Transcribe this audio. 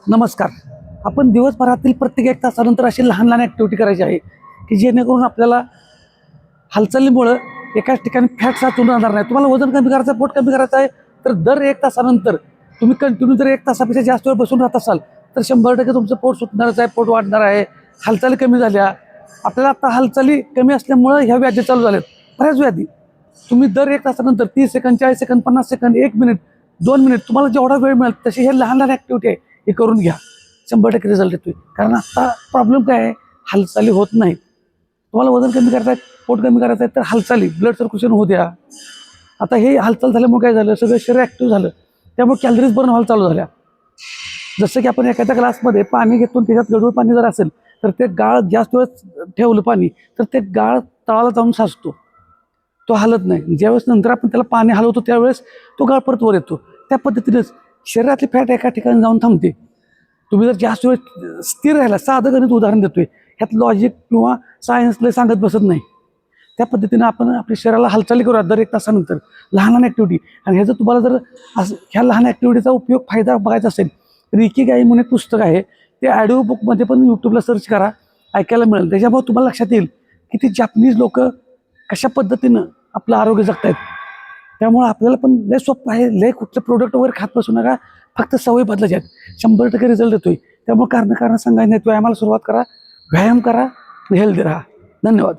नमस्कार. आपण दिवसभरातील प्रत्येक 1 तासानंतर अशी लहान लहान ॲक्टिव्हिटी करायची आहे की जेणेकरून आपल्याला हालचालीमुळं एकाच ठिकाणी फॅट साचून राहणार नाही. तुम्हाला वजन कमी करायचं आहे, पोट कमी करायचं आहे, तर दर 1 तासानंतर तुम्ही कंटिन्यू जर 1 तासापेक्षा जास्त वेळ बसून राहत असाल तर 100% तुमचं पोट सुटणारच आहे, पोट वाढणार आहे. हालचाली कमी झाल्या. आपल्याला आता हालचाली कमी असल्यामुळं ह्या व्याधी चालू झाल्यात, बऱ्याच व्याधी. तुम्ही दर 1 तासानंतर 30 second, 40 second, 50 second, 1 minute, 2 minute तुम्हाला जेवढा वेळ मिळेल तशी हे लहान लहान ॲक्टिव्हिटी आहे हे करून घ्या. 100% रिझल्ट येतोय. कारण आता प्रॉब्लेम काय आहे, हालचाली होत नाहीत. तुम्हाला वजन कमी करायचं आहे, पोट कमी करायचं आहे, तर हालचाली, ब्लड सर्क्युलेशन होऊ द्या. आता हे हालचाल झाल्यामुळे काय झालं, सगळं शरीर ॲक्टिव्ह झालं, त्यामुळे कॅलरीज बर्न व्हायला चालू झाल्या. जसं की आपण एखाद्या ग्लासमध्ये पाणी घेतो, त्याच्यात गढूळ पाणी जर असेल तर ते गाळ जास्त वेळ ठेवलं पाणी तर ते गाळ तळाला जाऊन साचतो, तो हलत नाही. ज्यावेळेस नंतर आपण त्याला पाणी हलवतो त्यावेळेस तो गाळ परत वर येतो. त्या पद्धतीनेच शरीरातली फॅट एका ठिकाणी जाऊन थांबते. तुम्ही जर जास्त वेळ स्थिर राहिला, साधं गणित उदाहरण देतोय, ह्यात लॉजिक किंवा सायन्सला सांगत बसत नाही. त्या पद्धतीनं आपण आपल्या शरीराला हालचाली करूया दर 1 तासानंतर लहान लहान ॲक्टिव्हिटी. आणि ह्याचं तुम्हाला जर असं ह्या लहान ॲक्टिव्हिटीचा उपयोग फायदा बघायचा असेल तर इकिगाई म्हणून एक पुस्तक आहे, ते ऑडिओ बुकमध्ये पण यूट्यूबला सर्च करा, ऐकायला मिळेल. त्याच्यामुळे तुम्हाला लक्षात येईल की ते जापनीज लोक कशा पद्धतीनं आपलं आरोग्य जगतायत. त्यामुळे आपल्याला पण लय सोपं आहे, लय कुठलं प्रोडक्ट वगैरे खात बसू नका, फक्त सवय बदलायच्या आहेत. 100% रिझल्ट येतोय. त्यामुळे कारण सांगायचं नाही, व्यायामाला सुरुवात करा, व्यायाम करा, हेल्दी राहा. धन्यवाद.